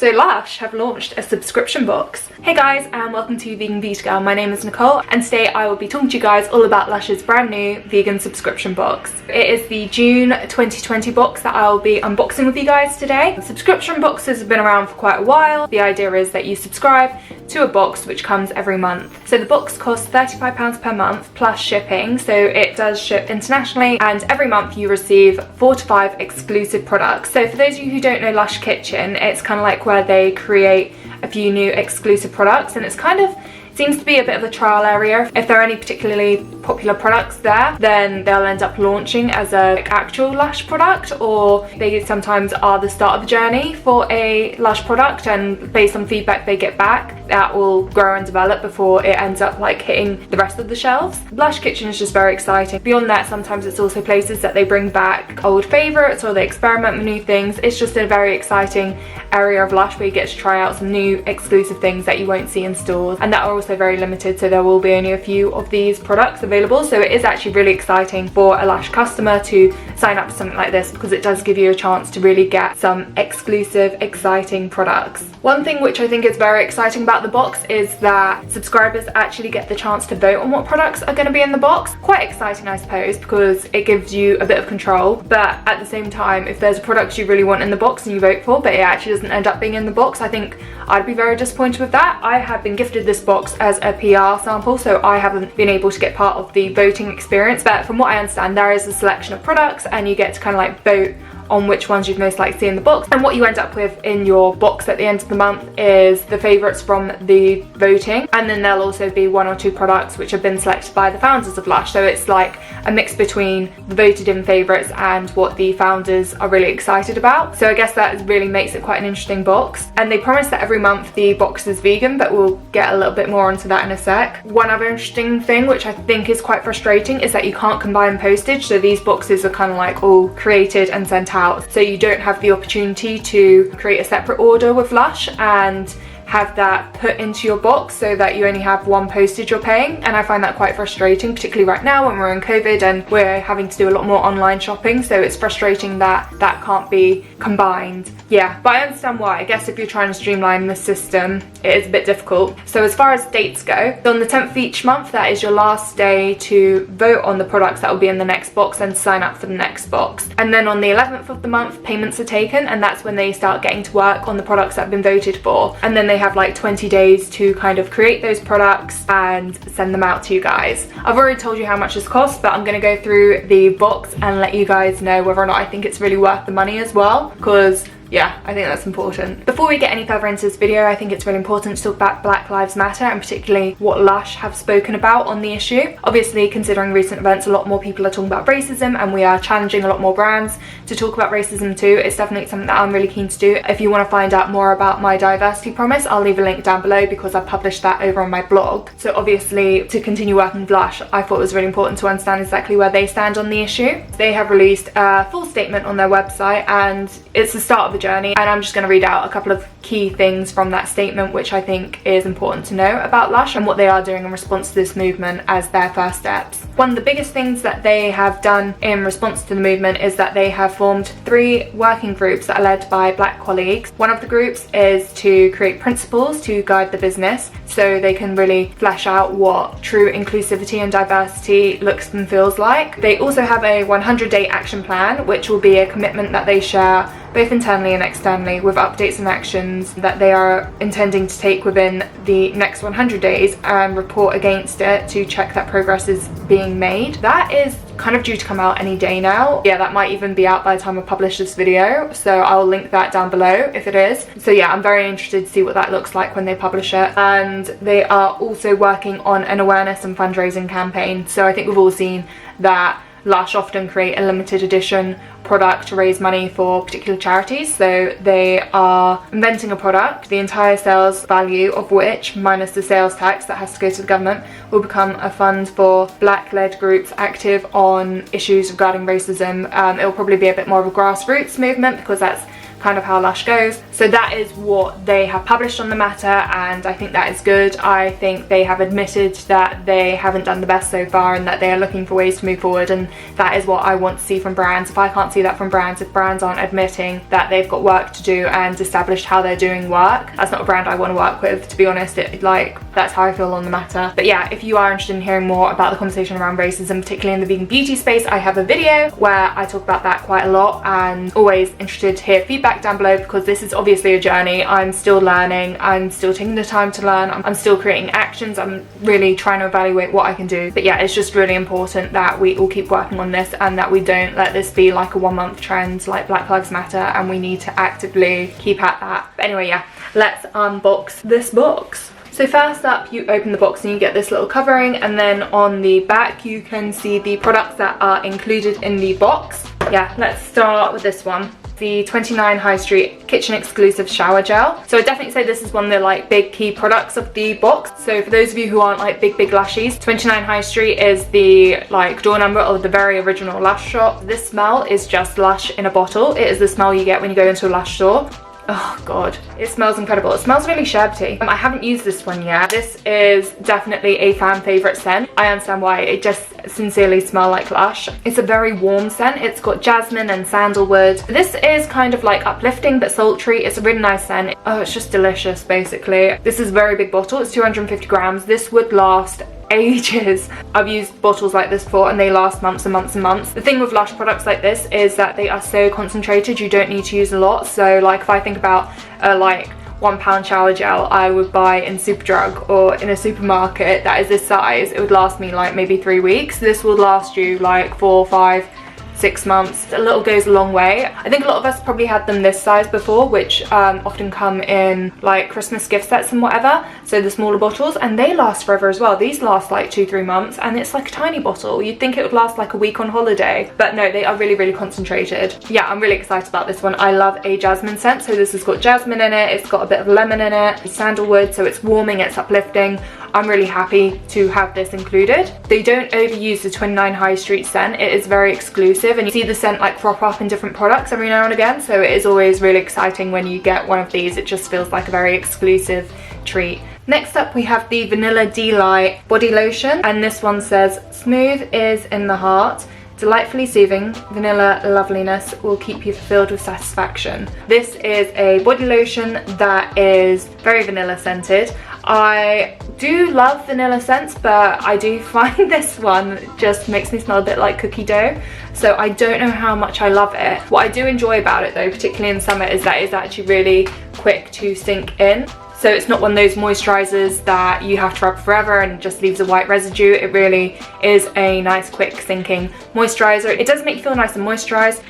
So Lush have launched a subscription box. Hey guys, and welcome to Vegan Beauty Girl. My name is Nicole, and today I will be talking to you guys all about Lush's brand new vegan subscription box. It is the June 2020 box that I'll be unboxing with you guys today. Subscription boxes have been around for quite a while. The idea is that you subscribe to a box which comes every month. So the box costs £35 per month plus shipping, so it does ship internationally, and every month you receive 4 to 5 exclusive products. So for those of you who don't know Lush Kitchen, it's kind of like where they create a few new exclusive products, and it's kind of seems to be a bit of a trial area. If there are any particularly popular products there, then they'll end up launching as a actual Lush product, or they sometimes are the start of the journey for a Lush product, and based on feedback they get back, that will grow and develop before it ends up like hitting the rest of the shelves. Lush Kitchen is just very exciting. Beyond that, sometimes it's also places that they bring back old favorites or they experiment with new things. It's just a very exciting area of Lush where you get to try out some new exclusive things that you won't see in stores, and that are also very limited, so there will be only a few of these products available. So it is actually really exciting for a Lush customer to sign up to something like this, because it does give you a chance to really get some exclusive, exciting products. One thing which I think is very exciting about the box is that subscribers actually get the chance to vote on what products are going to be in the box. Quite exciting, I suppose, because it gives you a bit of control, but at the same time, if there's a product you really want in the box and you vote for but it actually doesn't end up being in the box, I think I'd be very disappointed with that. I have been gifted this box as a PR sample, so I haven't been able to get part of the voting experience, but from what I understand, there is a selection of products and you get to kind of like vote on which ones you'd most like to see in the box, and what you end up with in your box at the end of the month is the favourites from the voting, and then there'll also be 1 or 2 products which have been selected by the founders of Lush, so it's like a mix between the voted in favourites and what the founders are really excited about. So I guess that really makes it quite an interesting box, and they promise that every month the box is vegan, but we'll get a little bit more onto that in a sec. One other interesting thing which I think is quite frustrating is that you can't combine postage, so these boxes are kind of like all created and sent out, so you don't have the opportunity to create a separate order with Lush and have that put into your box so that you only have one postage you're paying, and I find that quite frustrating, particularly right now when we're in COVID and we're having to do a lot more online shopping, so it's frustrating that that can't be combined. Yeah, but I understand why. I guess if you're trying to streamline the system, it is a bit difficult. So as far as dates go, on the 10th of each month, that is your last day to vote on the products that will be in the next box and sign up for the next box. And then on the 11th of the month, payments are taken, and that's when they start getting to work on the products that have been voted for, and then they have like 20 days to kind of create those products and send them out to you guys. I've already told you how much this costs, but I'm going to go through the box and let you guys know whether or not I think it's really worth the money as well, because yeah, I think that's important. Before we get any further into this video, I think it's really important to talk about Black Lives Matter, and particularly what Lush have spoken about on the issue. Obviously, considering recent events, a lot more people are talking about racism, and we are challenging a lot more brands to talk about racism too. It's definitely something that I'm really keen to do. If you want to find out more about my diversity promise, I'll leave a link down below because I've published that over on my blog. So obviously, to continue working with Lush, I thought it was really important to understand exactly where they stand on the issue. They have released a full statement on their website, and it's the start of the journey, and I'm just going to read out a couple of key things from that statement which I think is important to know about Lush and what they are doing in response to this movement as their first steps. One of the biggest things that they have done in response to the movement is that they have formed 3 working groups that are led by Black colleagues. One of the groups is to create principles to guide the business so they can really flesh out what true inclusivity and diversity looks and feels like. They also have a 100-day action plan, which will be a commitment that they share both internally and externally, with updates and actions that they are intending to take within the next 100 days and report against it to check that progress is being made. That is kind of due to come out any day now. Yeah, that might even be out by the time I publish this video, so I'll link that down below if it is. So yeah, I'm very interested to see what that looks like when they publish it. And they are also working on an awareness and fundraising campaign. So I think we've all seen that Lush often create a limited edition product to raise money for particular charities, so they are inventing a product, the entire sales value of which, minus the sales tax that has to go to the government, will become a fund for Black-led groups active on issues regarding racism. It will probably be a bit more of a grassroots movement because that's kind of how Lush goes. So that is what they have published on the matter, and I think that is good. I think they have admitted that they haven't done the best so far and that they are looking for ways to move forward, and that is what I want to see from brands. If I can't see that from brands, if brands aren't admitting that they've got work to do and established how they're doing work, that's not a brand I want to work with, to be honest. That's how I feel on the matter. But yeah, if you are interested in hearing more about the conversation around racism, particularly in the vegan beauty space, I have a video where I talk about that quite a lot, and always interested to hear feedback down below, because this is obviously a journey. I'm still learning, I'm still taking the time to learn, I'm still creating actions, I'm really trying to evaluate what I can do. But yeah, it's just really important that we all keep working on this and that we don't let this be like a 1 month trend like Black Lives Matter, and we need to actively keep at that. But anyway, yeah, let's unbox this box. So first up, you open the box and you get this little covering, and then on the back you can see the products that are included in the box. Yeah, let's start with this one. The 29 High Street kitchen exclusive shower gel. So I definitely say this is one of the like big key products of the box. So for those of you who aren't like big lushies, 29 High Street is the like door number of the very original Lush shop. This smell is just Lush in a bottle. It is the smell you get when you go into a Lush store. Oh god, it smells incredible. It smells really sherbety. I haven't used this one yet. This is definitely a fan favorite scent. I understand why. It just sincerely smells like Lush. It's a very warm scent. It's got jasmine and sandalwood. This is kind of like uplifting but sultry. It's a really nice scent. Oh, it's just delicious basically. This is a very big bottle. It's 250 grams. This would last ages. I've used bottles like this before and they last months and months and months. The thing with Lush products like this is that they are so concentrated, you don't need to use a lot. So like if I think about a like £1 shower gel I would buy in Superdrug or in a supermarket that is this size, it would last me like maybe 3 weeks. This will last you like 4, 5, 6 months. A little goes a long way. I think a lot of us probably had them this size before, which often come in like Christmas gift sets and whatever, so the smaller bottles, and they last forever as well. These last like 2-3 months, and it's like a tiny bottle. You'd think it would last like a week on holiday, but no, they are really concentrated. Yeah, I'm really excited about this one. I love a jasmine scent, so this has got jasmine in it, it's got a bit of lemon in it, sandalwood, so it's warming, it's uplifting. I'm really happy to have this included. They don't overuse the 29 High Street scent. It is very exclusive, and you see the scent like crop up in different products every now and again, so it is always really exciting when you get one of these. It just feels like a very exclusive treat. Next up we have the Vanilla Delight body lotion, and this one says smooth is in the heart, delightfully soothing, vanilla loveliness will keep you fulfilled with satisfaction. This is a body lotion that is very vanilla scented. I do love vanilla scents, but I do find this one just makes me smell a bit like cookie dough, so I don't know how much I love it. What I do enjoy about it though, particularly in summer, is that it's actually really quick to sink in. So it's not one of those moisturizers that you have to rub forever and just leaves a white residue. It really is a nice quick sinking moisturizer. It does make you feel nice and moisturized.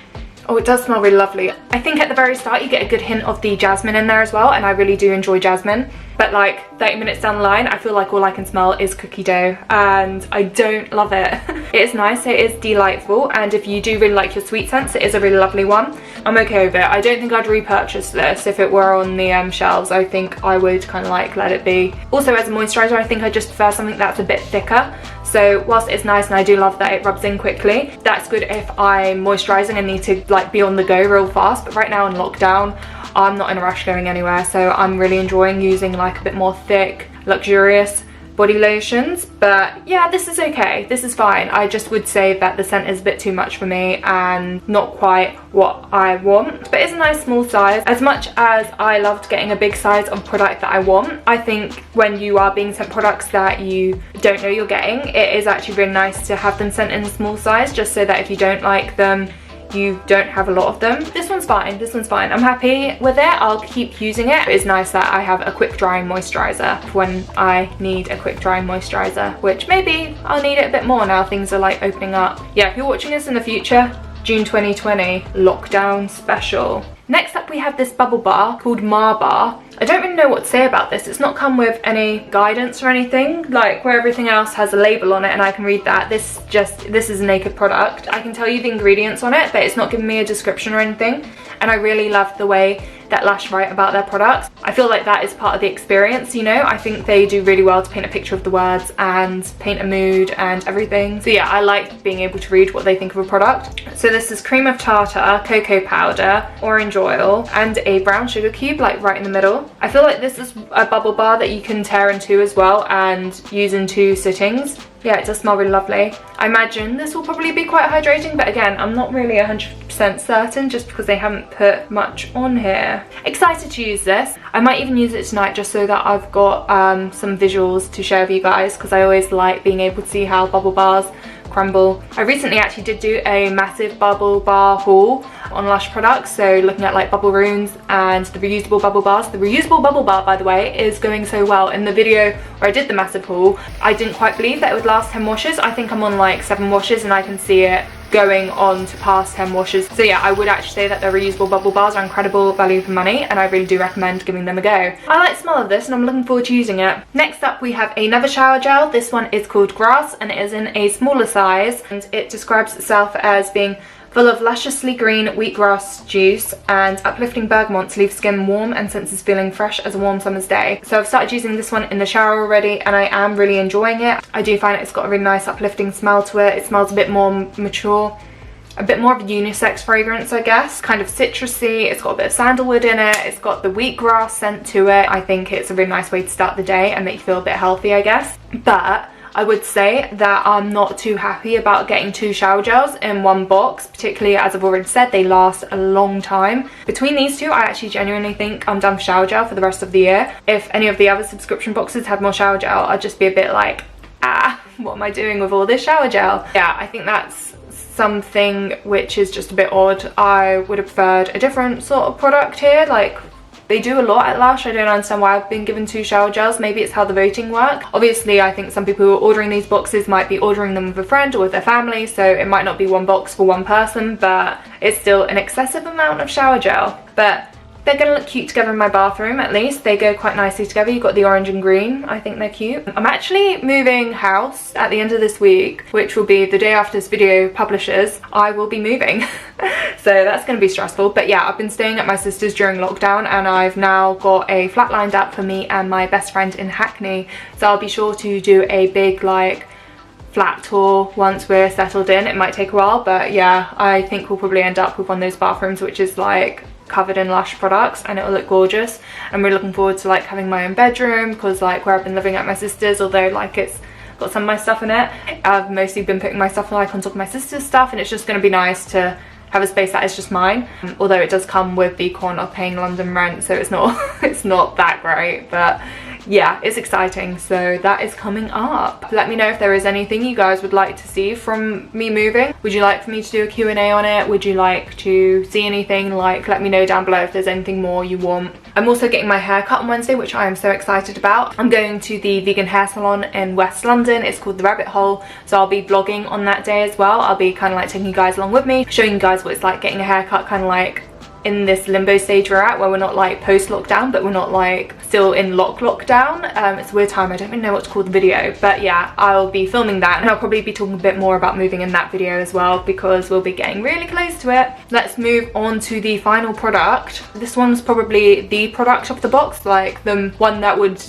Oh, it does smell really lovely. I think at the very start you get a good hint of the jasmine in there as well, and I really do enjoy jasmine. But like 30 minutes down the line, I feel like all I can smell is cookie dough, and I don't love it. It is nice, it is delightful, and if you do really like your sweet scents, it is a really lovely one. I'm okay with it. I don't think I'd repurchase this if it were on the shelves. I think I would kind of like let it be. Also as a moisturizer, I think I just prefer something that's a bit thicker. So whilst it's nice and I do love that it rubs in quickly, that's good if I'm moisturising and need to like be on the go real fast. But right now in lockdown, I'm not in a rush going anywhere, so I'm really enjoying using like a bit more thick, luxurious body lotions. But yeah, this is okay, this is fine. I just would say that the scent is a bit too much for me and not quite what I want, but it's a nice small size. As much as I loved getting a big size of product that I want, I think when you are being sent products that you don't know you're getting, it is actually really nice to have them sent in a small size, just so that if you don't like them, you don't have a lot of them. This one's fine, this one's fine. I'm happy with it, I'll keep using it. It's nice that I have a quick drying moisturizer when I need a quick drying moisturizer, which maybe I'll need it a bit more now things are like opening up. Yeah, if you're watching this in the future, June 2020 lockdown special. Next up we have this bubble bar called Mar Bar. I don't really know what to say about this. It's not come with any guidance or anything, like where everything else has a label on it and I can read that. This is a naked product. I can tell you the ingredients on it, but it's not giving me a description or anything. And I really love the way that Lush write about their products. I feel like that is part of the experience, you know. I think they do really well to paint a picture of the words and paint a mood and everything. So yeah, I like being able to read what they think of a product. So this is cream of tartar, cocoa powder, orange oil, and a brown sugar cube, like right in the middle. I feel like this is a bubble bar that you can tear in two as well and use in 2 sittings. Yeah, it does smell really lovely. I imagine this will probably be quite hydrating, but again, I'm not really 100% certain just because they haven't put much on here. Excited to use this. I might even use it tonight just so that I've got some visuals to share with you guys, because I always like being able to see how bubble bars crumble. I recently actually did do a massive bubble bar haul on Lush products, so looking at like bubble runes and the reusable bubble bars. The reusable bubble bar, by the way, is going so well. In the video where I did the massive haul, I didn't quite believe that it would last 10 washes. I think I'm on like 7 washes and I can see it going on to past 10 washes. So yeah, I would actually say that the reusable bubble bars are incredible value for money, and I really do recommend giving them a go. I like the smell of this and I'm looking forward to using it. Next up we have another shower gel. This one is called Grass and it is in a smaller size, and it describes itself as being full of lusciously green wheatgrass juice and uplifting bergamot to leave skin warm and senses feeling fresh as a warm summer's day. So I've started using this one in the shower already and I am really enjoying it. I do find it's got a really nice uplifting smell to it. It smells a bit more mature, a bit more of a unisex fragrance, I guess. Kind of citrusy, it's got a bit of sandalwood in it, it's got the wheatgrass scent to it. I think it's a really nice way to start the day and make you feel a bit healthy, I guess. But I would say that I'm not too happy about getting 2 shower gels in one box, particularly as I've already said, they last a long time. Between these 2, I actually genuinely think I'm done for shower gel for the rest of the year. If any of the other subscription boxes had more shower gel, I'd just be a bit like, what am I doing with all this shower gel? Yeah, I think that's something which is just a bit odd. I would have preferred a different sort of product here. Like, they do a lot at Lush. I don't understand why I've been given 2 shower gels. Maybe it's how the voting work. Obviously, I think some people who are ordering these boxes might be ordering them with a friend or with their family, so it might not be one box for one person, but it's still an excessive amount of shower gel. But they're gonna look cute together in my bathroom, at least. They go quite nicely together. You've got the orange and green. I think they're cute. I'm actually moving house at the end of this week, which will be the day after this video publishes. I will be moving. So that's gonna be stressful. But yeah, I've been staying at my sister's during lockdown and I've now got a flat lined up for me and my best friend in Hackney. So I'll be sure to do a big like flat tour once we're settled in. It might take a while, but yeah, I think we'll probably end up with one of those bathrooms which is like covered in Lush products and it'll look gorgeous. I'm really looking forward to like having my own bedroom, because like where I've been living at my sister's, although like it's got some of my stuff in it, I've mostly been putting my stuff like on top of my sister's stuff, and it's just going to be nice to have a space that is just mine, although it does come with the con of paying London rent, so it's not it's not that great, but yeah, it's exciting. So that is coming up. Let me know if there is anything you guys would like to see from me moving. Would you like for me to do a Q&A on it? Would you like to see anything? Like, let me know down below if there's anything more you want. I'm also getting my hair cut on Wednesday, which I am so excited about. I'm going to the vegan hair salon in West London. It's called The Rabbit Hole, so I'll be vlogging on that day as well. I'll be kind of like taking you guys along with me, showing you guys what it's like getting a haircut, kind of like in this limbo stage we're at, where we're not like post lockdown but we're not like still in lockdown. It's a weird time. I don't even know what to call the video, but yeah, I'll be filming that and I'll probably be talking a bit more about moving in that video as well, because we'll be getting really close to it. Let's move on to the final product. This one's probably the product of the box, like the one that would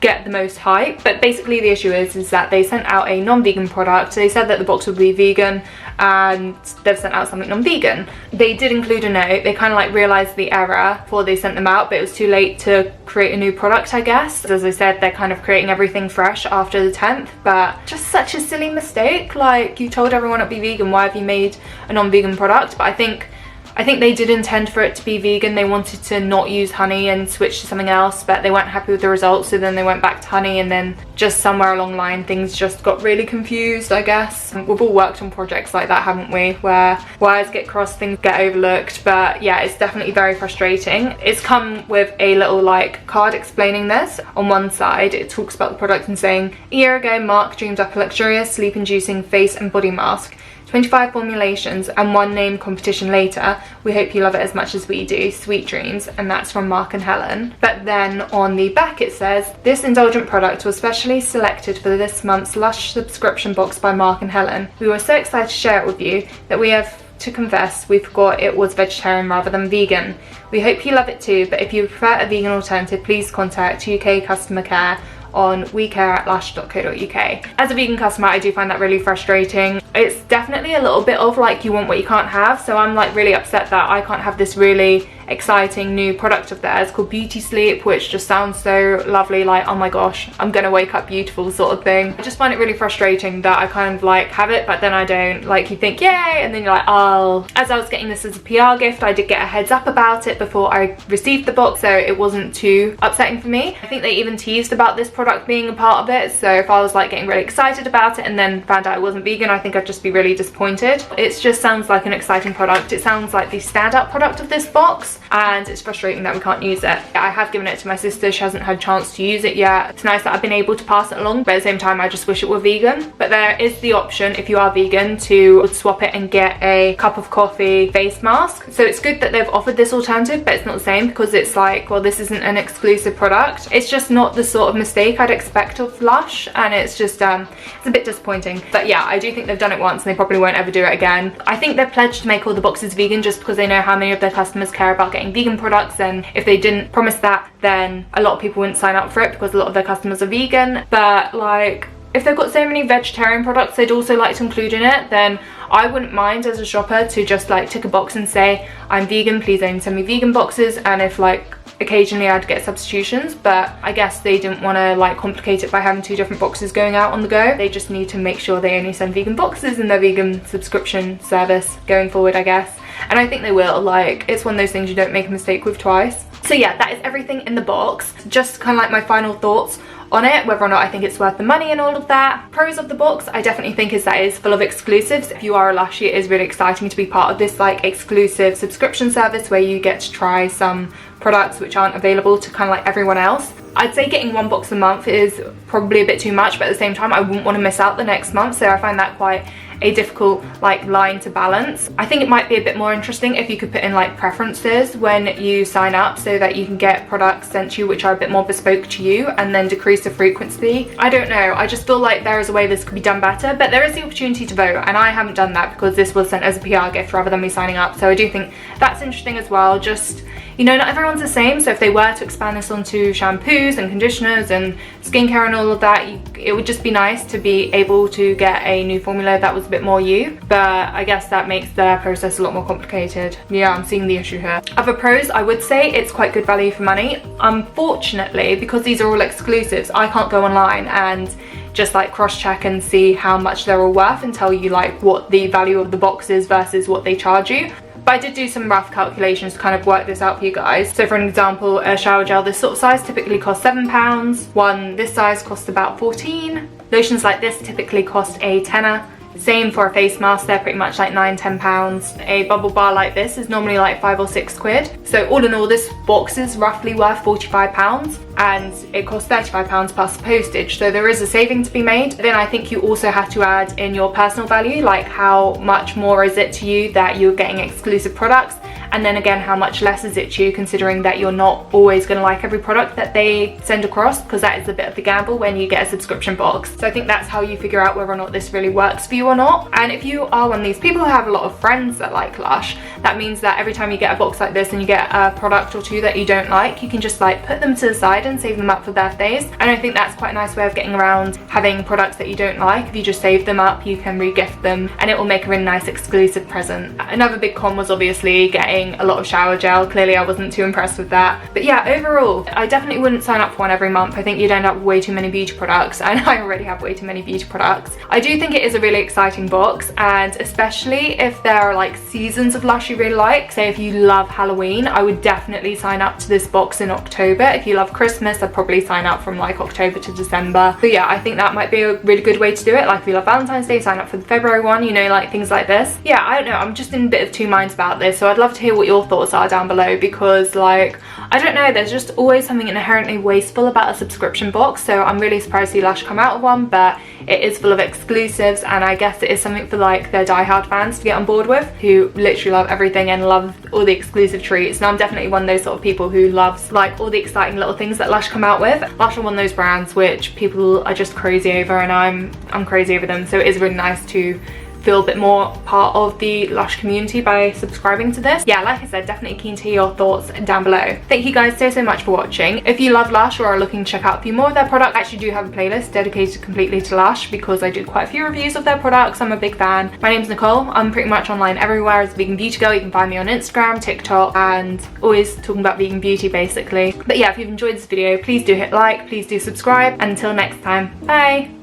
get the most hype. But basically the issue is that they sent out a non-vegan product. They said that the box would be vegan and they've sent out something non-vegan. They did include a note. They kind of like realized the error before they sent them out, but it was too late to create a new product, I guess. As I said, they're kind of creating everything fresh after the 10th, but just such a silly mistake. Like, you told everyone it'd be vegan, why have you made a non-vegan product? But I think they did intend for it to be vegan. They wanted to not use honey and switch to something else, but they weren't happy with the results, so then they went back to honey, and then just somewhere along the line things just got really confused, I guess. We've all worked on projects like that, haven't we, where wires get crossed, things get overlooked. But yeah, it's definitely very frustrating. It's come with a little like card explaining this. On one side it talks about the product and saying, a year ago Mark dreamed up a luxurious sleep-inducing face and body mask, 25 formulations, and one name competition later. We hope you love it as much as we do. Sweet dreams. And that's from Mark and Helen. But then on the back it says, this indulgent product was specially selected for this month's Lush subscription box by Mark and Helen. We were so excited to share it with you that we have to confess, we forgot it was vegetarian rather than vegan. We hope you love it too, but if you prefer a vegan alternative, please contact UK customer care on wecare@lush.co.uk. As a vegan customer, I do find that really frustrating. It's definitely a little bit of like you want what you can't have, so I'm like really upset that I can't have this really exciting new product of theirs called Beauty Sleep, which just sounds so lovely, like oh my gosh, I'm gonna wake up beautiful sort of thing. I just find it really frustrating that I kind of like have it but then I don't. Like you think yay, and then you're like oh. As I was getting this as a PR gift, I did get a heads up about it before I received the box, so it wasn't too upsetting for me. I think they even teased about this product being a part of it, so if I was like getting really excited about it and then found out it wasn't vegan, I think I'd just be really disappointed. It just sounds like an exciting product. It sounds like the standout product of this box, and it's frustrating that we can't use it. I have given it to my sister. She hasn't had a chance to use it yet. It's nice that I've been able to pass it along, but at the same time I just wish it were vegan. But there is the option, if you are vegan, to swap it and get a cup of coffee face mask. So it's good that they've offered this alternative, but it's not the same because it's like, well, this isn't an exclusive product. It's just not the sort of mistake I'd expect of Lush, and it's just it's a bit disappointing. But yeah, I do think they've done it once and they probably won't ever do it again. I think they're pledged to make all the boxes vegan just because they know how many of their customers care about getting vegan products, and if they didn't promise that, then a lot of people wouldn't sign up for it because a lot of their customers are vegan. But like, if they've got so many vegetarian products they'd also like to include in it, then I wouldn't mind as a shopper to just like tick a box and say I'm vegan, please only send me vegan boxes, and if like occasionally I'd get substitutions. But I guess they didn't want to like complicate it by having 2 different boxes going out on the go. They just need to make sure they only send vegan boxes in their vegan subscription service going forward, I guess. And I think they will. Like, it's one of those things you don't make a mistake with twice. So yeah, that is everything in the box. Just kind of like my final thoughts on it, whether or not I think it's worth the money and all of that. Pros of the box, I definitely think, is that it is full of exclusives. If you are a Lushie, it is really exciting to be part of this like exclusive subscription service where you get to try some products which aren't available to kind of like everyone else. I'd say getting 1 box a month is probably a bit too much, but at the same time I wouldn't want to miss out the next month, so I find that quite a difficult like line to balance. I think it might be a bit more interesting if you could put in like preferences when you sign up so that you can get products sent to you which are a bit more bespoke to you and then decrease the frequency. I don't know, I just feel like there is a way this could be done better, but there is the opportunity to vote, and I haven't done that because this was sent as a PR gift rather than me signing up, so I do think that's interesting as well. Just, you know, not everyone's the same, so if they were to expand this onto shampoos and conditioners and skincare and all of that, it would just be nice to be able to get a new formula that was a bit more you, but I guess that makes the process a lot more complicated. Yeah, I'm seeing the issue here. Other pros, I would say it's quite good value for money. Unfortunately, because these are all exclusives, I can't go online and just like cross-check and see how much they're all worth and tell you like what the value of the box is versus what they charge you. But I did do some rough calculations to kind of work this out for you guys. So for an example, a shower gel this sort of size typically costs £7. One this size costs about 14. Lotions like this typically cost a tenner. Same for a face mask, they're pretty much like £9–10. A bubble bar like this is normally like 5 or 6 quid. So all in all, this box is roughly worth £45 and it costs £35 plus postage. So there is a saving to be made. Then I think you also have to add in your personal value, like how much more is it to you that you're getting exclusive products, and then again how much less is it to you considering that you're not always going to like every product that they send across, because that is a bit of the gamble when you get a subscription box. So I think that's how you figure out whether or not this really works for you or not. And if you are one of these people who have a lot of friends that like Lush, that means that every time you get a box like this and you get a product or two that you don't like, you can just like put them to the side and save them up for birthdays. And I think that's quite a nice way of getting around having products that you don't like. If you just save them up, you can re-gift them and it will make a really nice exclusive present. Another big con was obviously getting a lot of shower gel. Clearly I wasn't too impressed with that. But yeah, overall, I definitely wouldn't sign up for one every month. I think you'd end up with way too many beauty products, and I already have way too many beauty products. I do think it is a really exciting box, and especially if there are like seasons of Lush you really like. Say if you love Halloween, I would definitely sign up to this box in October. If you love Christmas, I'd probably sign up from like October to December. But yeah, I think that might be a really good way to do it. Like if you love Valentine's Day, sign up for the February one, you know, like things like this. Yeah, I don't know, I'm just in a bit of two minds about this, so I'd love to hear what your thoughts are down below, because like, I don't know, there's just always something inherently wasteful about a subscription box. So I'm really surprised to see Lush come out of one, but it is full of exclusives, and I guess it is something for like their diehard fans to get on board with, who literally love everything and love all the exclusive treats. And I'm definitely one of those sort of people who loves like all the exciting little things that Lush come out with. Lush are one of those brands which people are just crazy over, and I'm crazy over them, so it is really nice to feel a bit more part of the Lush community by subscribing to this. Yeah, like I said, definitely keen to hear your thoughts down below. Thank you guys so much for watching. If you love Lush or are looking to check out a few more of their products, I actually do have a playlist dedicated completely to Lush because I do quite a few reviews of their products. I'm a big fan. My name's Nicole. I'm pretty much online everywhere as a vegan beauty girl. You can find me on Instagram, TikTok, and always talking about vegan beauty basically. But yeah, if you've enjoyed this video, please do hit like, please do subscribe, and until next time, bye!